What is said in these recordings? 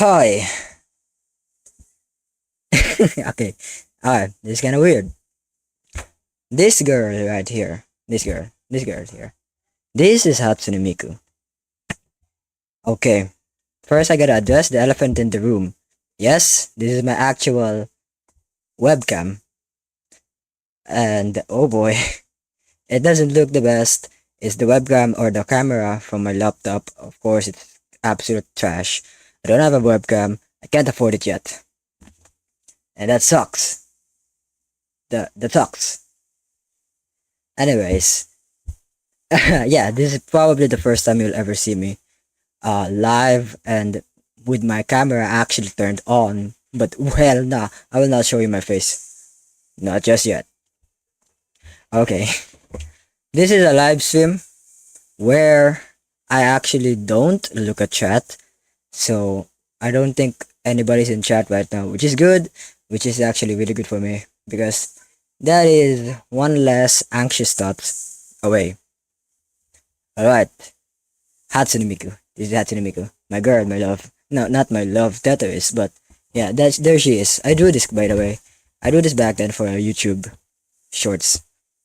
Hi. Okay. This is kind of weird. This girl right here. This girl here. This is Hatsune Miku. Okay. First, I gotta address the elephant in the room. Yes, this is my actual webcam. And oh boy, it doesn't look the best. It's the webcam or the camera from my laptop. Of course, it's absolute trash. I don't have a webcam. I can't afford it yet. And that sucks. The sucks. Anyways, yeah, this is probably the first time you'll ever see me live and with my camera actually turned on. But well, nah, I will not show you my face. Not just yet. Okay, this is a live stream where I actually don't look at chat. So I don't think anybody's in chat right now, which is good, which is actually really good for me because that is one less anxious thought away. Alright, Hatsune Miku. This is Hatsune Miku. My girl, my love. No, not my love, Tetris, but yeah, there she is. I drew this, by the way. I drew this back then for YouTube shorts.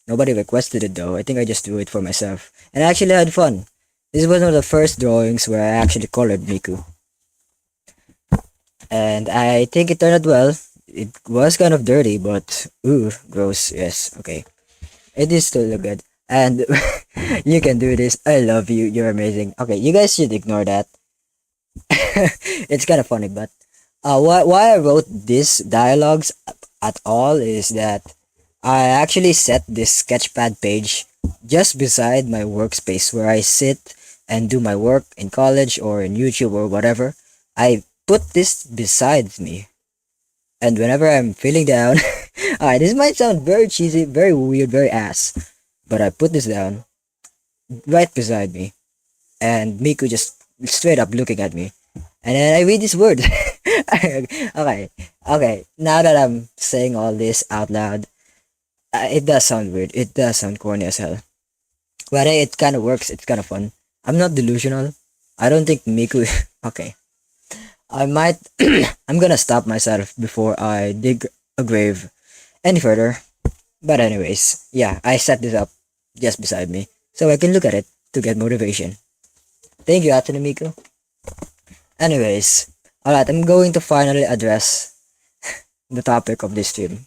Nobody requested it though. I think I just drew it for myself. And I actually had fun. This was one of the first drawings where I actually colored Miku. And I think it turned out well. It was kind of dirty, but ooh, gross. Yes, okay. It is still look good. And you can do this. I love you. You're amazing. Okay, you guys should ignore that. It's kind of funny, but why I wrote these dialogues at all is that I actually set this sketchpad page just beside my workspace where I sit and do my work in college or in YouTube or whatever. I put this beside me. And whenever I'm feeling down, alright, this might sound very cheesy, very weird, very ass, but I put this down right beside me, and Miku just straight up looking at me. And then I read these words. Okay, okay. Now that I'm saying all this out loud, it does sound weird. It does sound corny as hell. But hey, it kind of works. It's kind of fun. I'm not delusional. I don't think Miku. Okay. I might. I'm gonna stop myself before I dig a grave any further. But anyways, yeah, I set this up just beside me so I can look at it to get motivation. Thank you, Hatsune Miku. Anyways, alright, I'm going to finally address the topic of this stream.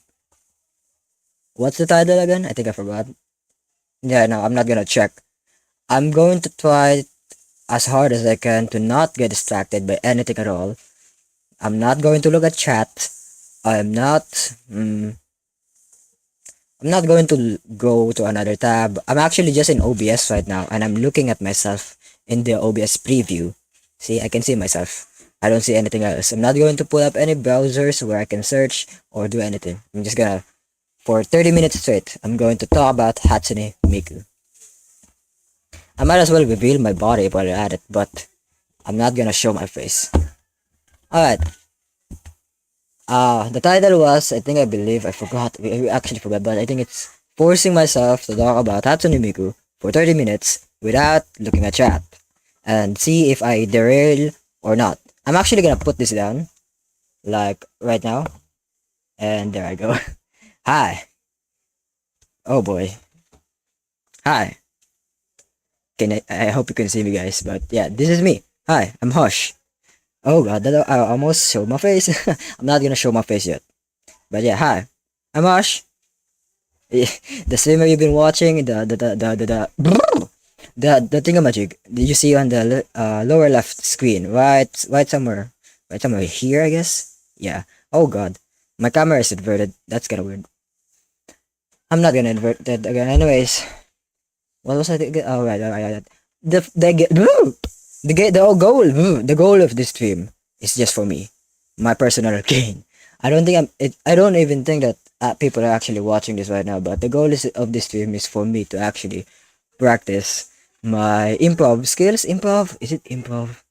What's the title again? I think I forgot. Yeah, no, I'm not gonna check. I'm going to try as hard as I can to not get distracted by anything at all. I'm not going to look at chat. I'm not. I'm not going to go to another tab. I'm actually just in OBS right now, and I'm looking at myself in the OBS preview. See, I can see myself. I don't see anything else. I'm not going to pull up any browsers where I can search or do anything. I'm just gonna, for 30 minutes straight, I'm going to talk about Hatsune Miku. I might as well reveal my body while I'm at it, but I'm not gonna show my face. Alright. The title was, I believe, I forgot, I actually forgot, but I think it's forcing myself to talk about Hatsune Miku for 30 minutes without looking at chat and see if I derail or not. I'm actually gonna put this down, like right now, and there I go. Hi. Oh boy. Hi. I hope you can see me, guys, but yeah, this is me. Hi, I'm Hush. Oh god, I almost showed my face. I'm not gonna show my face yet. But yeah, hi. I'm Hush. The streamer you've been watching, the thingamajig. Did you see on the lower left screen? Right somewhere. Right somewhere here, I guess? Yeah. Oh god. My camera is inverted. That's kinda weird. I'm not gonna invert that again. Anyways. What was I thinking? Oh right. The goal of this stream is just for me, my personal gain. I don't even think that people are actually watching this right now. But the goal of this stream is for me to actually practice my improv skills. Improv, is it improv?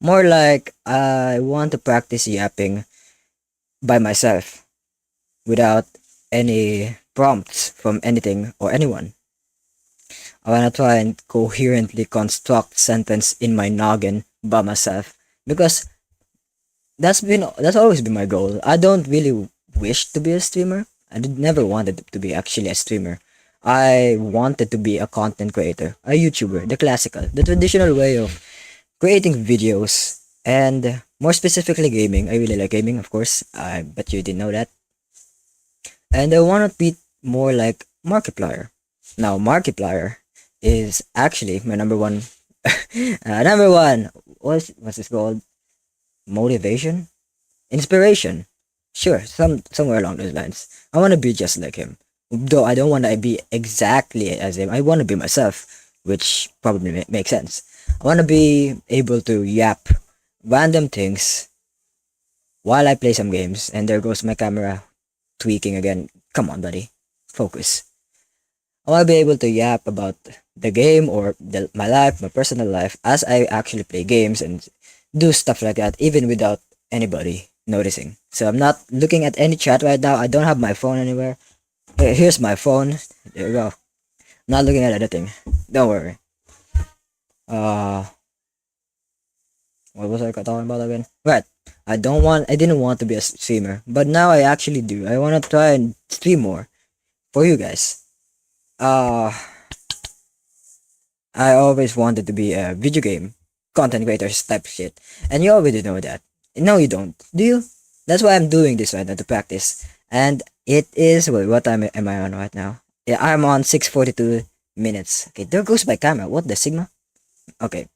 More like I want to practice yapping by myself without any prompts from anything or anyone. I wanna try and coherently construct sentence in my noggin by myself because that's always been my goal. I don't really wish to be a streamer. I did never wanted to be actually a streamer. I wanted to be a content creator, a YouTuber, the classical, the traditional way of creating videos, and more specifically gaming. I really like gaming, of course. I bet you didn't know that. And I want to be more like Markiplier. Now, Markiplier is actually my number one. Number one. What's this called? Motivation, inspiration. Sure, somewhere along those lines. I want to be just like him. Though I don't want to be exactly as him. I want to be myself, which probably makes sense. I want to be able to yap random things while I play some games. And there goes my camera tweaking again. Come on, buddy. Focus. I want to be able to yap about the game or my life, my personal life, as I actually play games and do stuff like that, even without anybody noticing. So I'm not looking at any chat right now. I don't have my phone anywhere. Here's my phone. There you go. Not looking at anything. Don't worry. Uh, what was I talking about again? Right. I didn't want to be a streamer, but now I actually do. I want to try and stream more for you guys. I always wanted to be a video game content creators type of shit, and you already know that. No, you don't. Do you? That's why I'm doing this right now to practice. And it is wait, what time am I on right now? Yeah, I'm on 6:42 minutes. Okay, there goes my camera. What the sigma? Okay,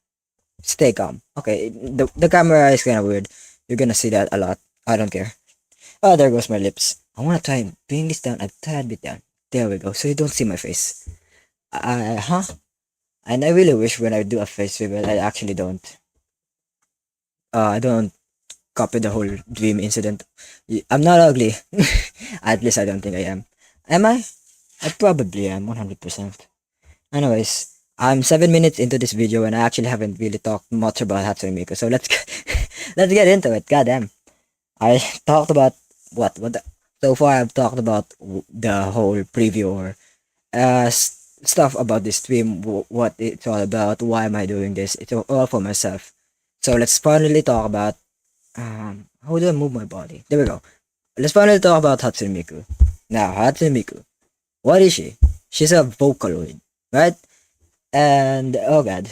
stay calm. Okay, the camera is kind of weird. You're gonna see that a lot. I don't care. Oh, there goes my lips. I wanna try and bring this down a tad bit down. There we go. So you don't see my face. Huh? And I really wish when I do a face reveal, I actually don't. I don't copy the whole dream incident. I'm not ugly. At least I don't think I am. Am I? I probably am, 100%. Anyways, I'm 7 minutes into this video and I actually haven't really talked much about Hatsune Miku. So let's let's get into it. Goddamn. I talked about so far I've talked about the whole preview or stuff about this stream, what it's all about, why am I doing this. It's all for myself. So let's finally talk about how do I move my body? There we go. Let's finally talk about Hatsune Miku. Now, Hatsune Miku. What is she? She's a Vocaloid, right? And oh god.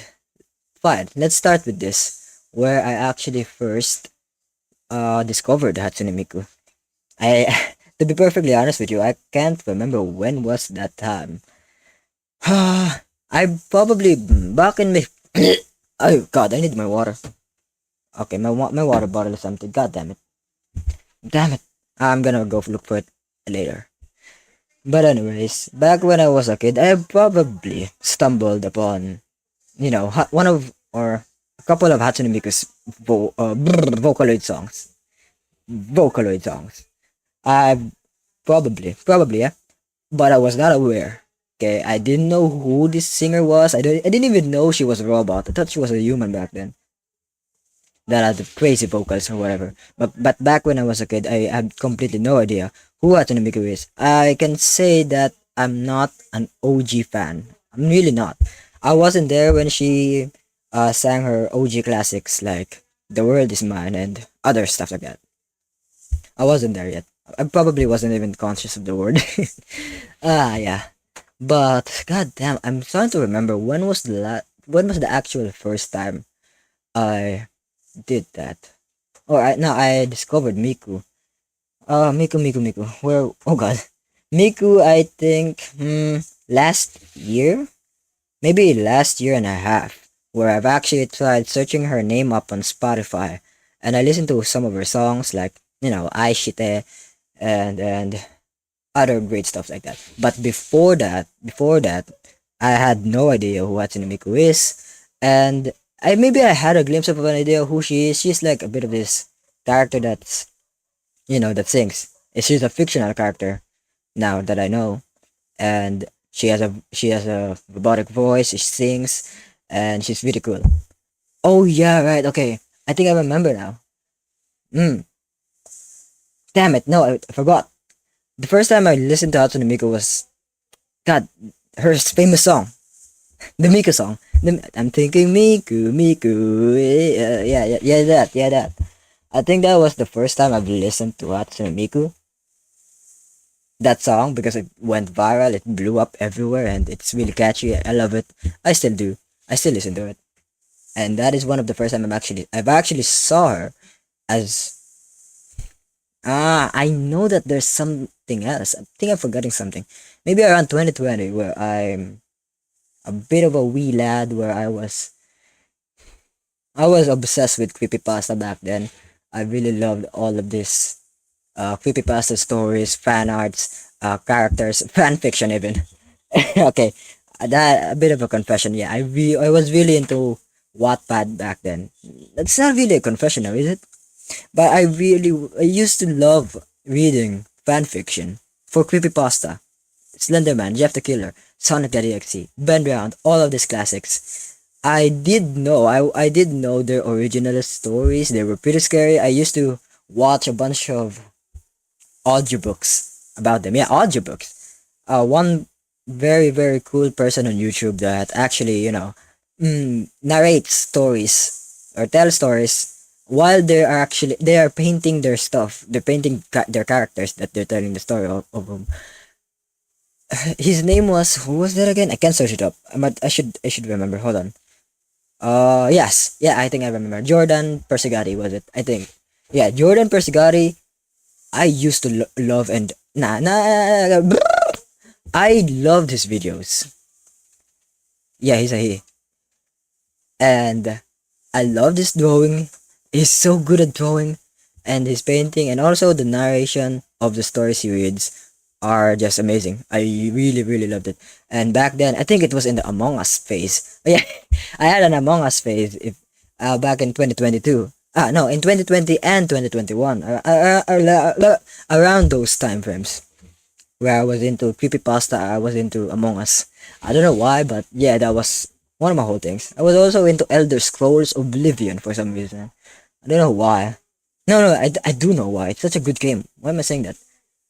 Fine. Let's start with this. Where I actually first discovered Hatsune Miku. I to be perfectly honest with you, I can't remember when was that time. I probably back in my oh god, I need my water. Okay, my water bottle is empty. God damn it. Damn it. I'm gonna go look for it later. But anyways, back when I was a kid, I probably stumbled upon, one of or a couple of Hatsune Miku's Vocaloid songs. Vocaloid songs. I probably, yeah. But I was not aware. Okay, I didn't know who this singer was. I didn't even know she was a robot. I thought she was a human back then. That had the crazy vocals or whatever. But back when I was a kid, I had completely no idea who Hatsune Miku is. I can say that I'm not an OG fan. I'm really not. I wasn't there when she sang her OG classics like "The World Is Mine" and other stuff like that. I wasn't there yet. I probably wasn't even conscious of the word. Yeah. But goddamn, I'm starting to remember when was the actual first time I did that. I discovered Miku. Miku. Where? Oh god, Miku. I think last year, maybe last year and a half, where I've actually tried searching her name up on Spotify, and I listened to some of her songs like Aishite and other great stuff like that. But before that, I had no idea who Hatsune Miku is, and I had a glimpse of an idea who she is. She's like a bit of this character that's that sings. She's a fictional character now that I know, and she has a robotic voice. She sings, and she's really cool. Oh yeah, right. Okay, I think I remember now. Hmm. Damn it! No, I forgot. The first time I listened to Hatsune Miku was God, her famous song, the Miku song. I'm thinking Miku, Miku. Yeah, that. I think that was the first time I've listened to Hatsune Miku, that song, because it went viral, it blew up everywhere, and it's really catchy. I love it. I still do. I still listen to it. And that is one of the first time I've actually saw her as I know that there's something else. I think I'm forgetting something. Maybe around 2020, where I'm a bit of a wee lad, where I was obsessed with creepypasta back then. I really loved all of this creepypasta stories, fan arts, characters, fan fiction even. Okay, that a bit of a confession. Yeah, I was really into Wattpad back then. That's not really a confession now, is it? But I used to love reading fan fiction for creepypasta. Slenderman, Jeff the Killer, Sonic the DXC, Ben Round, all of these classics. I did know their original stories. They were pretty scary. I used to watch a bunch of audiobooks about them. Yeah, audiobooks. One very very cool person on YouTube that actually narrates stories or tell stories while they are painting their stuff. They're painting their characters that they're telling the story of them. His name was, who was that again? I can't search it up. I should remember. Hold on. Yes, yeah, I think I remember. Jordan Persigati was it? I think. Yeah, Jordan Persigati. I used to love and I loved his videos. Yeah, he's a he, and I love this drawing. He's so good at drawing, and his painting, and also the narration of the stories he reads are just amazing. I really, really loved it. And back then, I think it was in the Among Us phase. Yeah, I had an Among Us phase if back in 2022. No, in 2020 and 2021, around those time frames where I was into creepypasta, I was into Among Us. I don't know why, but yeah, that was one of my whole things. I was also into Elder Scrolls Oblivion for some reason. I don't know why. No, no, I do know why. It's such a good game. Why am I saying that?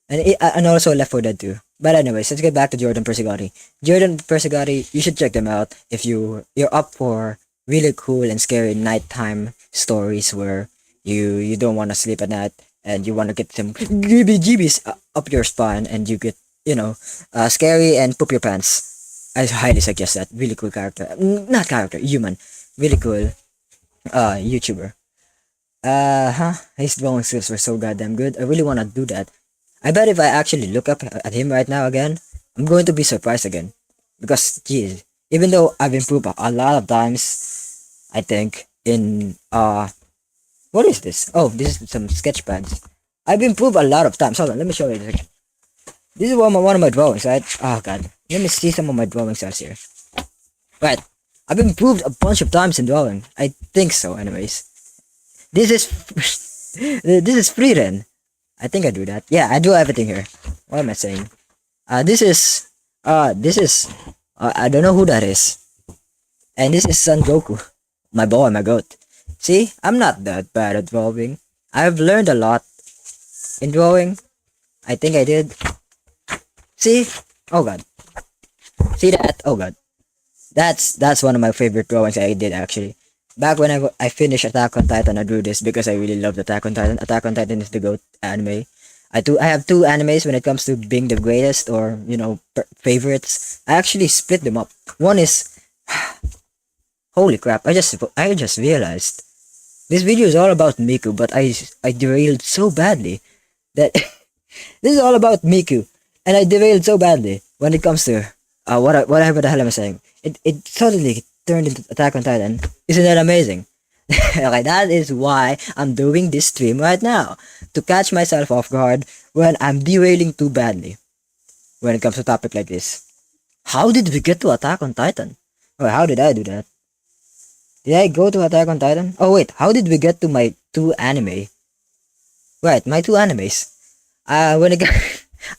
And also Left 4 Dead 2. But anyways, let's get back to Jordan Persigati. Jordan Persigati, you should check them out if you're up for really cool and scary nighttime stories where you don't want to sleep at night and you want to get some GBs up your spine and you get scary and poop your pants. I highly suggest that. Really cool character, not character, human. Really cool YouTuber. His drawing skills were so goddamn good. I really want to do that. I bet if I actually look up at him right now again, I'm going to be surprised again. Because, geez, even though I've improved a lot of times, I think, in, what is this? Oh, this is some sketch pads. I've improved a lot of times. Hold on, let me show you this. This is one of my drawings, right? Oh, God. Let me see some of my drawings out here. Right. I've improved a bunch of times in drawing. I think so, anyways. This is, this is free then. I think I do that. Yeah, I do everything here. What am I saying? This is, I don't know who that is. And this is Son Goku. My boy, my goat. See, I'm not that bad at drawing. I've learned a lot in drawing. I think I did. See? Oh god. See that? Oh god. That's one of my favorite drawings I did actually. Back when I finished Attack on Titan, I drew this because I really loved Attack on Titan. Attack on Titan is the GOAT anime. I have two animes when it comes to being the greatest or favorites. I actually split them up. One is holy crap! I just realized this video is all about Miku, but I derailed so badly that this is all about Miku, and I derailed so badly when it comes to whatever the hell am I saying? It suddenly turned into Attack on Titan. Isn't that amazing? Okay, that is why I'm doing this stream right now, to catch myself off guard when I'm derailing too badly when it comes to a topic like this. How did we get to Attack on Titan? Or how did I do that? Did I go to Attack on Titan? Oh wait, how did we get to my two anime? Right, my two animes. When it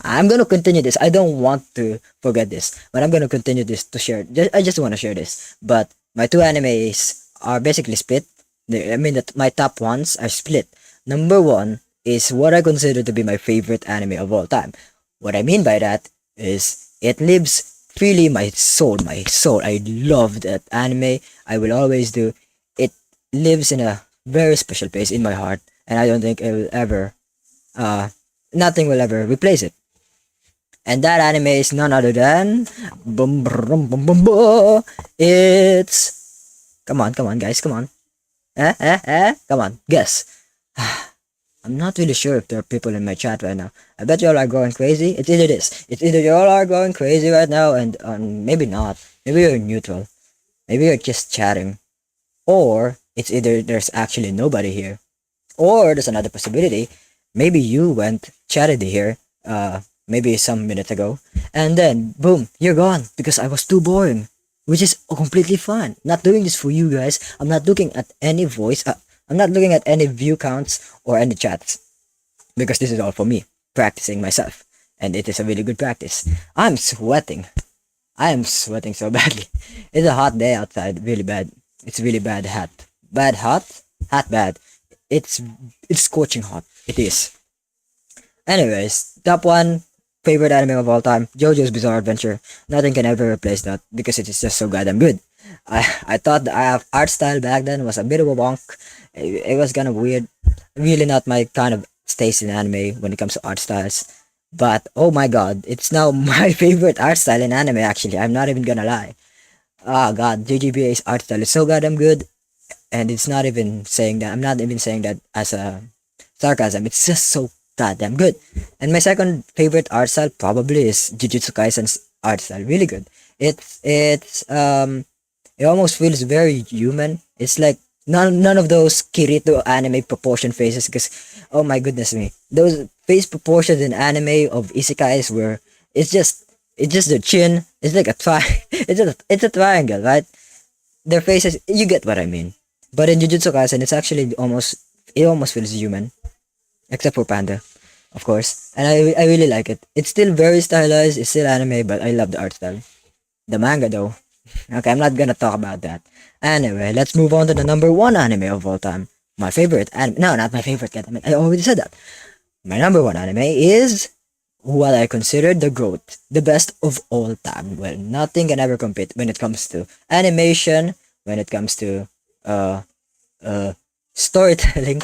I'm gonna continue this. I don't want to forget this, but I'm gonna continue this to share. I just want to share this. But my two animes are basically split. My top ones are split. Number one is what I consider to be my favorite anime of all time. What I mean by that is it lives freely my soul. My soul. I love that anime. I will always do. It lives in a very special place in my heart. and I don't think it will ever, uh, nothing will ever replace it. And that anime is none other than, boom, boom, boom, boom, boom. It's, come on, guys, come on, come on, guess. I'm not really sure if there are people in my chat right now. I bet y'all are going crazy. It's either this. It's either y'all are going crazy right now, and maybe not. Maybe you're neutral. Maybe you're just chatting. Or it's either there's actually nobody here. Or there's another possibility. Maybe you went chatted here, maybe some minutes ago, and then boom, you're gone because I was too boring. Which is completely fine. Not doing this for you guys. I'm not looking at any voice. I'm not looking at any view counts or any chats because this is all for me, practicing myself, and it is a really good practice. I'm sweating. I am sweating so badly. It's a hot day outside, really bad. It's really bad hot. Bad hot? Hot bad. It's it's scorching hot. It is. Anyways, top one favorite anime of all time, JoJo's Bizarre Adventure. Nothing can ever replace that because it is just so goddamn good. I thought the art style back then was a bit of a wonk. It was kind of weird. Really not my kind of taste in anime when it comes to art styles. But oh my god, it's now my favorite art style in anime actually. I'm not even gonna lie. Ah god, JGBA's art style is so goddamn good. And it's not even saying that. I'm not even saying that as a sarcasm. It's just so goddamn good. And my second favorite art style probably is Jujutsu Kaisen's art style. Really good. It almost feels very human. It's like none of those Kirito anime proportion faces because oh my goodness me. Those face proportions in anime of isekais where it's just the chin. It's like a it's a triangle, right? Their faces, you get what I mean. But in Jujutsu Kaisen, it's actually it almost feels human, except for Panda, of course. And I really like it. It's still very stylized. It's still anime, but I love the art style. The manga though. Okay, I'm not gonna talk about that. Anyway, let's move on to the number one anime of all time. My favorite anime. No, not my favorite. Goddammit, I already said that. My number one anime is what I consider the GOAT, the best of all time. Well, nothing can ever compete when it comes to animation, when it comes to uh storytelling,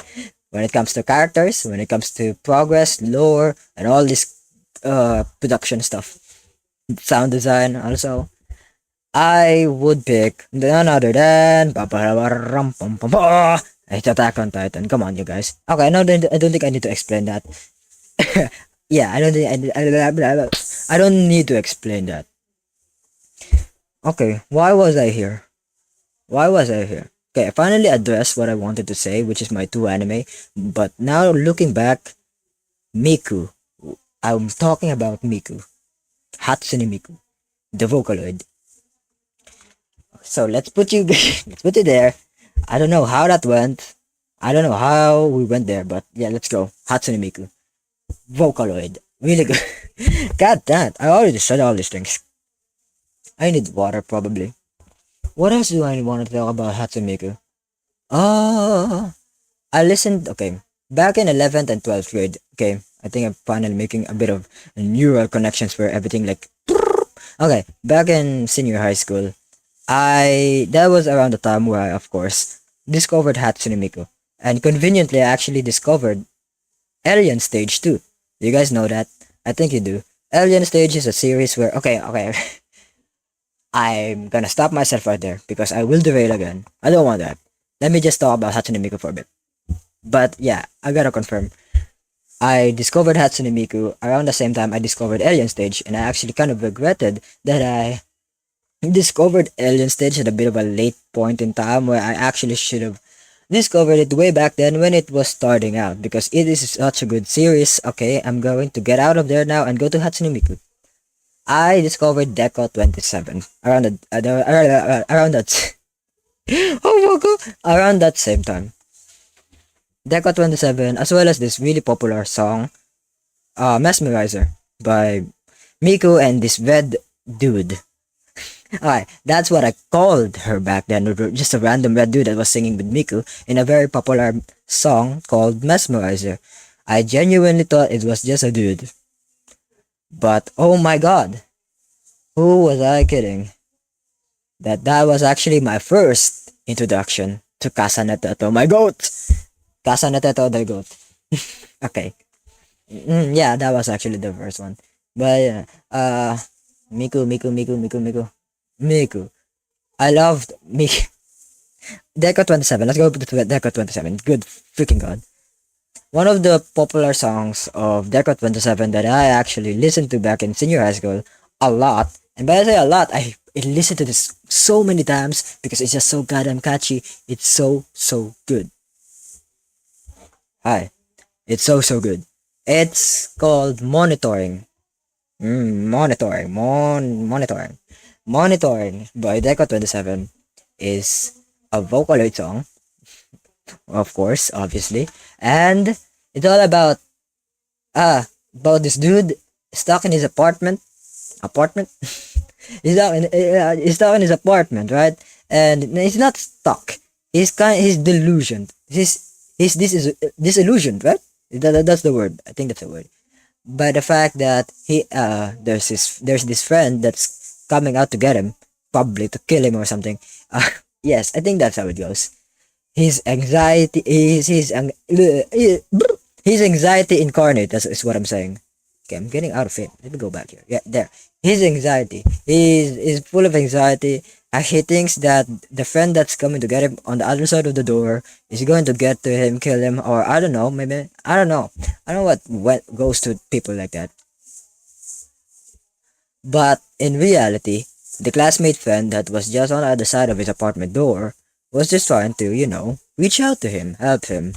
when it comes to characters, when it comes to progress, lore, and all this production stuff. Sound design also. I would pick none other than it's Attack on Titan. Come on, you guys. Okay, I don't think I need to explain that. Yeah, I don't need to explain that. Okay, why was I here? Why was I here? Okay, I finally addressed what I wanted to say, which is my two anime. But now looking back, Miku. I'm talking about Miku. Hatsune Miku. The Vocaloid. So let's put you let's put it there. I don't know how that went. I don't know how we went there, but yeah, let's go. Hatsune Miku. Vocaloid. Really good. God damn, I already said all these things. I need water probably. What else do I want to talk about Hatsune Miku? I listened, okay, back in 11th and 12th grade, okay, I think I'm finally making a bit of neural connections for everything like, okay, back in senior high school, that was around the time where I, of course, discovered Hatsune Miku. And conveniently, I actually discovered Alien Stage 2. Do you guys know that? I think you do. Alien Stage is a series where, okay, I'm gonna stop myself right there because I will derail again. I don't want that. Let me just talk about Hatsune Miku for a bit. But yeah, I gotta confirm. I discovered Hatsune Miku around the same time I discovered Alien Stage, and I actually kind of regretted that I discovered Alien Stage at a bit of a late point in time where I actually should have discovered it way back then when it was starting out because it is such a good series. Okay, I'm going to get out of there now and go to Hatsune Miku. I discovered Deco 27 around around that oh my god, around that same time. Deco 27 as well as this really popular song Mesmerizer by Miku and this red dude. Alright, that's what I called her back then. Just a random red dude that was singing with Miku in a very popular song called Mesmerizer. I genuinely thought it was just a dude. But oh my god, who was I kidding? That was actually my first introduction to Kasaneta to my goat. Casa na Teto the Goat. Okay. Yeah, that was actually the first one. But yeah, Miku. I loved Miku. Deca 27. Let's go to Deca 27. Good freaking god. One of the popular songs of Deca 27 that I actually listened to back in senior high school a lot. And by I say a lot, I listened to this so many times because it's just so goddamn catchy. It's so good. Hi. It's so good. It's called Monitoring. Monitoring. Monitoring by Deca 27 is a Vocaloid song, of course, obviously. And it's all about this dude stuck in his apartment. He's stuck in his apartment, right? And he's not stuck. He's delusioned. He's disillusioned, right? That's the word. I think that's the word. By the fact that there's this friend that's coming out to get him, probably to kill him or something. Yes, I think that's how it goes. His anxiety his anxiety incarnate. That's is what I'm saying. Okay, I'm getting out of it. Let me go back here. Yeah, there. His anxiety. Is full of anxiety. He thinks that the friend that's coming to get him on the other side of the door is going to get to him, kill him, or I don't know. Maybe I don't know. I don't know what goes to people like that. But in reality, the classmate friend that was just on the other side of his apartment door was just trying to, reach out to him, help him,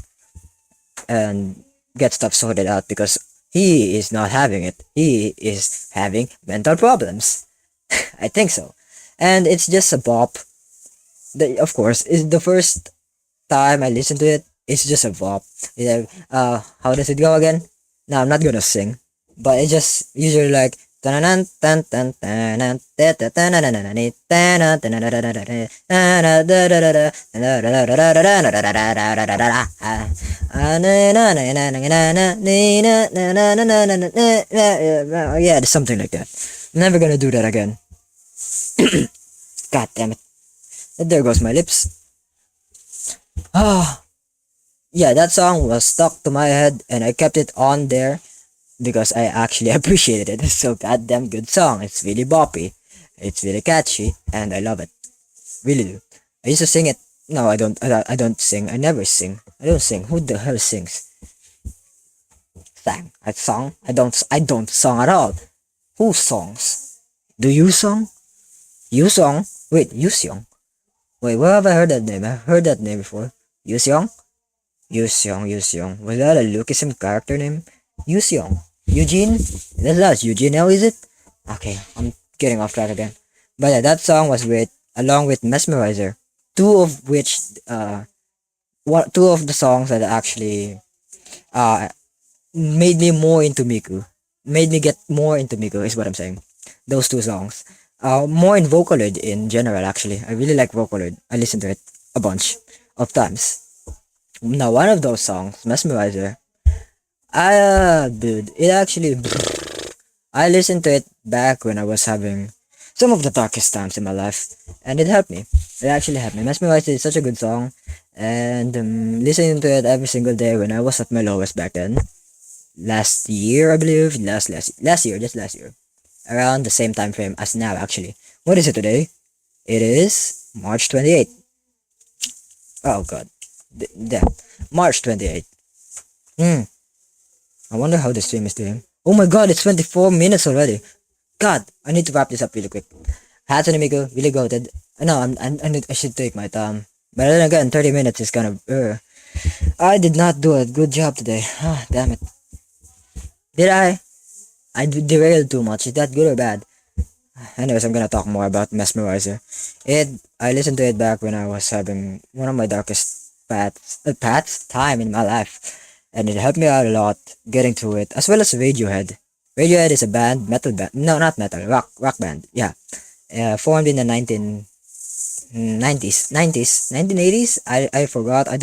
and get stuff sorted out because he is not having it. He is having mental problems. I think so. And it's just a bop. Of course, is the first time I listen to it, it's just a bop. How does it go again? No, I'm not gonna sing, but it's just usually like yeah, something like that. Never gonna do that again. God damn it. There goes my lips. Ah, yeah, that song was stuck to my head and I kept it on there because I actually appreciated it. It's so goddamn good song. It's really boppy. It's really catchy and I love it. Really do. I used to sing it. No, I don't. I don't sing. I never sing. I don't sing. Who the hell sings? Sang. I song. I don't. I don't song at all. Who songs? Do you song? You song? Wait, you song? Wait, where have I heard that name? I've heard that name before. You song? You song. You song. Was that a Lucasm character name? You song. Eugene? That's not Eugene now, is it? Okay, I'm getting off track again. But yeah, that song was great, along with Mesmerizer. Two of which, two of the songs that actually, uh, made me more into Miku. Made me get more into Miku is what I'm saying. Those two songs. More in Vocaloid in general actually. I really like Vocaloid. I listen to it a bunch of times. Now one of those songs, Mesmerizer, dude, it actually I listened to it back when I was having some of the darkest times in my life, and it helped me. It actually helped me. Mesmerizer is such a good song, and listening to it every single day when I was at my lowest back then, last year I believe, last year, just last year, around the same time frame as now actually. What is it today? It is March 28th. Oh god, March 28th. I wonder how the stream is doing. Oh my god, it's 24 minutes already. God, I need to wrap this up really quick. Hatsune Miku, really goated. No, I should take my time. But then again, 30 minutes is kind of. I did not do a good job today. Ah, damn it. Did I? I derailed too much. Is that good or bad? Anyways, I'm gonna talk more about Mesmerizer. I listened to it back when I was having one of my darkest time in my life. And it helped me out a lot getting through it, as well as Radiohead. Radiohead is a band, metal band. No, not metal, rock band. Yeah, formed in the 1980s. I forgot. I'm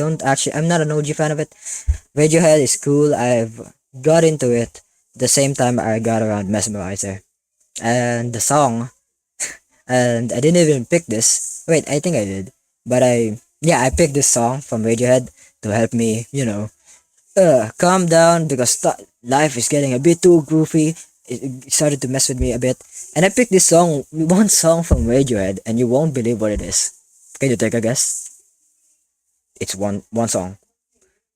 not an OG fan of it. Radiohead is cool. I've got into it the same time I got around Mesmerizer, and the song. And I didn't even pick this. Wait, I think I did, but I Yeah, I picked this song from Radiohead to help me, calm down because life is getting a bit too goofy. It started to mess with me a bit. And I picked this song, one song from Radiohead, and you won't believe what it is. Can you take a guess? It's one song.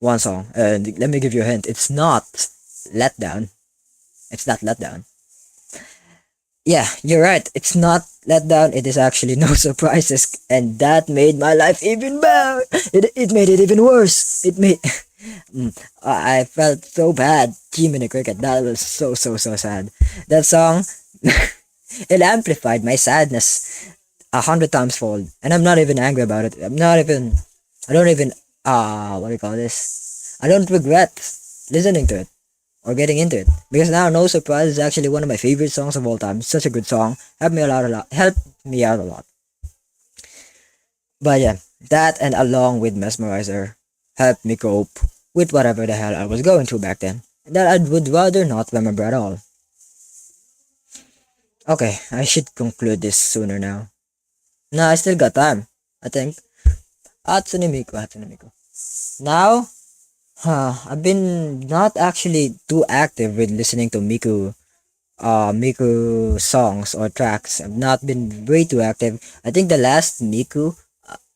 One song. And let me give you a hint. It's not Let Down. It's not Let Down. Yeah, you're right. It's not Let Down. It is actually No Surprises. And that made my life even better. It made it even worse. It made... I felt so bad. Jiminy Cricket. That was so sad. That song, it amplified my sadness 100 times fold. And I'm not even angry about it. I don't even, what do you call this? I don't regret listening to it or getting into it. Because now No Surprise is actually one of my favorite songs of all time. It's such a good song. Helped me out a lot. But yeah, that and along with Mesmerizer helped me cope with whatever the hell I was going through back then. That I would rather not remember at all. Okay, I should conclude this sooner now. No, I still got time. I think. Hatsune Miku. Now, I've been not actually too active with listening to Miku songs or tracks. I've not been way too active. I think the last Miku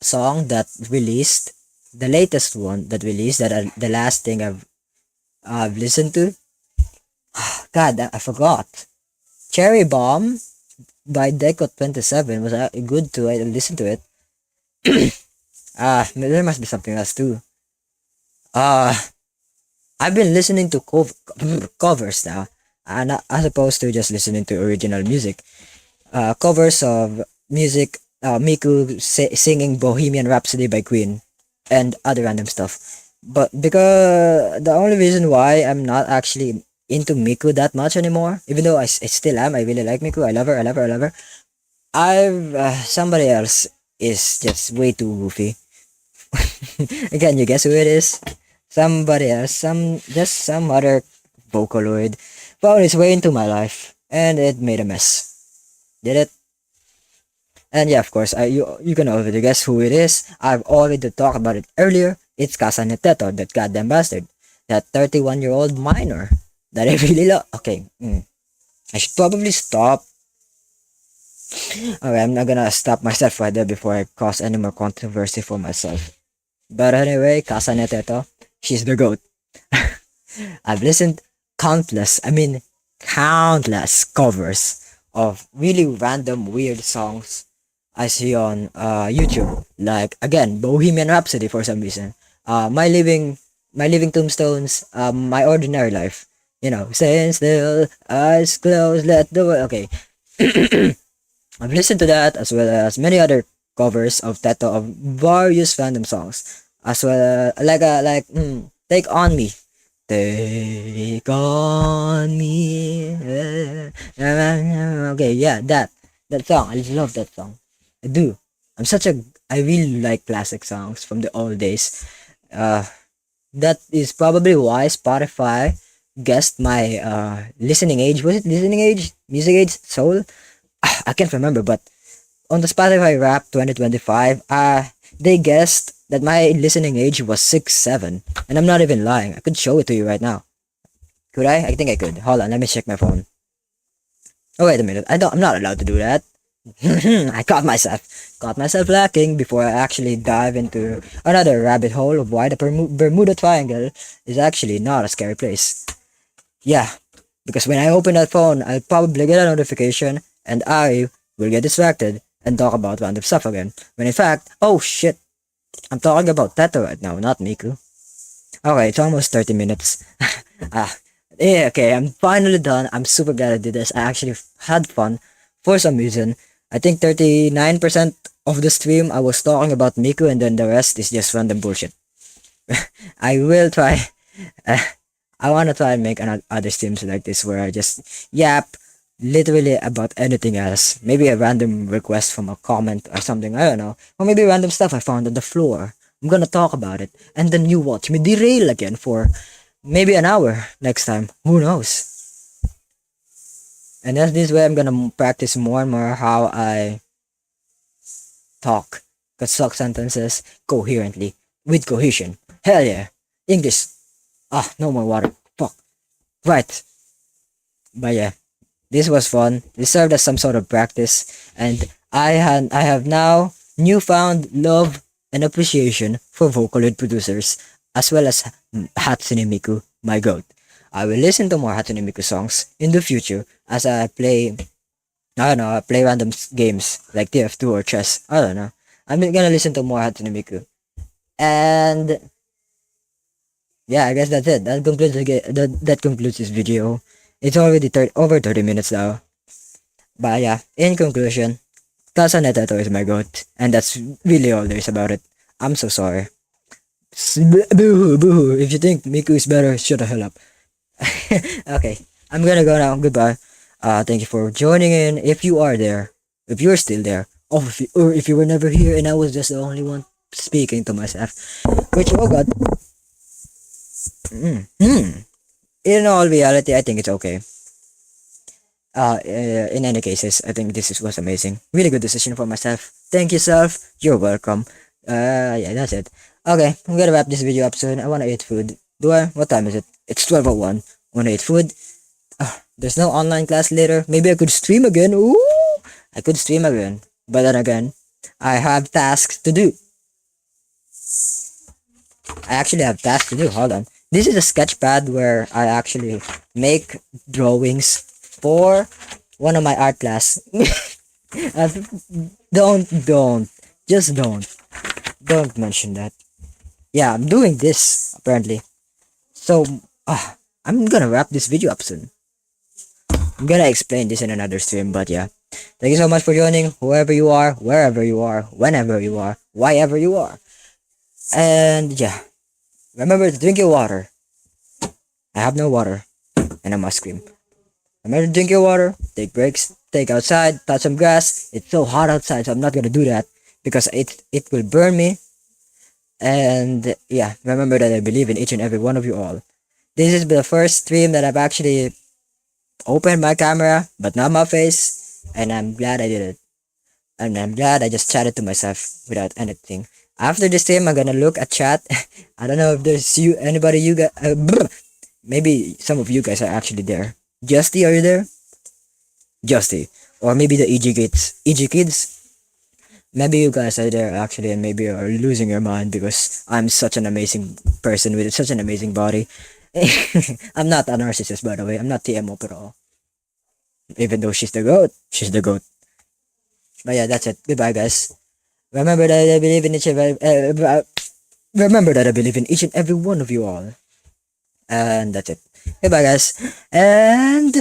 song that released, the latest one that released, the last thing I've listened to. God, I forgot. Cherry Bomb by Deco 27 was good to listen to it. There must be something else too. Uh, I've been listening to covers now, as opposed to just listening to original music. Covers of music, Miku singing Bohemian Rhapsody by Queen, and other random stuff. But because the only reason why I'm not actually into Miku that much anymore, even though I still am, I really like Miku, I love her, I love her, I love her. Somebody else is just way too goofy. Can you guess who it is? Somebody else, some other Vocaloid found its way into my life, and it made a mess. Did it? And yeah, of course, you can already guess who it is. I've already talked about it earlier. It's Casaneteto, that goddamn bastard. That 31-year-old minor that I really love. Okay, I should probably stop. Okay, I'm not gonna stop myself right there before I cause any more controversy for myself. But anyway, Casaneteto, she's the GOAT. I've listened countless covers of really random weird songs I see on YouTube. Like again, Bohemian Rhapsody for some reason. My living tombstones. My ordinary life. Staying still, eyes closed, let the world. Okay, I've listened to that as well as many other covers of Teto of various random songs, as well Take on Me. Take on me. Okay, yeah, that song. I love that song. I do. I really like classic songs from the old days. Uh, that is probably why Spotify guessed my listening age. Was it listening age? Music age? Soul? I can't remember, but on the Spotify Rap 2025, they guessed that my listening age was 6'7", and I'm not even lying. I could show it to you right now. Could I? I think I could. Hold on, let me check my phone. Oh wait a minute. I'm not allowed to do that. I caught myself lacking before I actually dive into another rabbit hole of why the Bermuda Triangle is actually not a scary place. Yeah, because when I open that phone, I'll probably get a notification and I will get distracted and talk about random stuff again. When in fact, oh shit, I'm talking about Teto right now, not Miku. Okay, it's almost 30 minutes. ah, yeah, okay, I'm finally done. I'm super glad I did this. I actually had fun for some reason. I think 39% of the stream I was talking about Miku and then the rest is just random bullshit. I will try. I want to try and make other streams like this where I just yap literally about anything else. Maybe a random request from a comment or something, I don't know. Or maybe random stuff I found on the floor. I'm gonna talk about it. And then you watch me derail again for maybe an hour next time. Who knows? And that's this way I'm gonna practice more and more how I talk. construct sentences coherently with cohesion. Hell yeah. English. Ah, no more water. Fuck. Right. But yeah, this was fun. This served as some sort of practice, and I have now newfound love and appreciation for Vocaloid producers, as well as Hatsune Miku, my goat. I will listen to more Hatsune Miku songs in the future as I play, I don't know, I play random games like TF2 or chess. I don't know. I'm gonna listen to more Hatsune Miku. And yeah, I guess that's it. That concludes that concludes this video. It's already over 30 minutes now. But yeah, in conclusion, Casa Netato is my goat, and that's really all there is about it. I'm so sorry. Boo-hoo, boo-hoo. If you think Miku is better, shut the hell up. Okay, I'm gonna go now. Goodbye. Thank you for joining in. If you are there, if you're still there, or if you were never here and I was just the only one speaking to myself, which, oh god. In all reality, I think it's okay. In any cases, I think was amazing. Really good decision for myself. Thank you, self. You're welcome. Yeah, that's it. Okay, I'm gonna wrap this video up soon. I wanna eat food. Do I? What time is it? It's 12:01. Wanna eat food? There's no online class later. Maybe I could stream again. Ooh! I could stream again. But then again, I have tasks to do. I actually have tasks to do. Hold on. This is a sketch pad where I actually make drawings for one of my art class. Uh, just don't mention that. Yeah, I'm doing this apparently. So, I'm gonna wrap this video up soon. I'm gonna explain this in another stream, but yeah. Thank you so much for joining, whoever you are, wherever you are, whenever you are, why ever you are. And yeah, remember to drink your water. I have no water, and I must scream. Remember to drink your water, take breaks, take outside, touch some grass. It's so hot outside, so I'm not gonna do that because it will burn me. And yeah, remember that I believe in each and every one of you all. This is the first stream that I've actually opened my camera, but not my face, and I'm glad I did it. And I'm glad I just chatted to myself without anything. After this stream, I'm gonna look at chat. I don't know if there's anybody you guys, maybe some of you guys are actually there. Justy, are you there? Justy. Or maybe the EG kids. Maybe you guys are there actually and maybe you're losing your mind because I'm such an amazing person with such an amazing body. I'm not a narcissist, by the way. I'm not TMO at all. Even though she's the goat. She's the goat. But yeah, that's it. Goodbye, guys. Remember that I believe in remember that I believe in each and every one of you all. And that's it. Goodbye, guys. And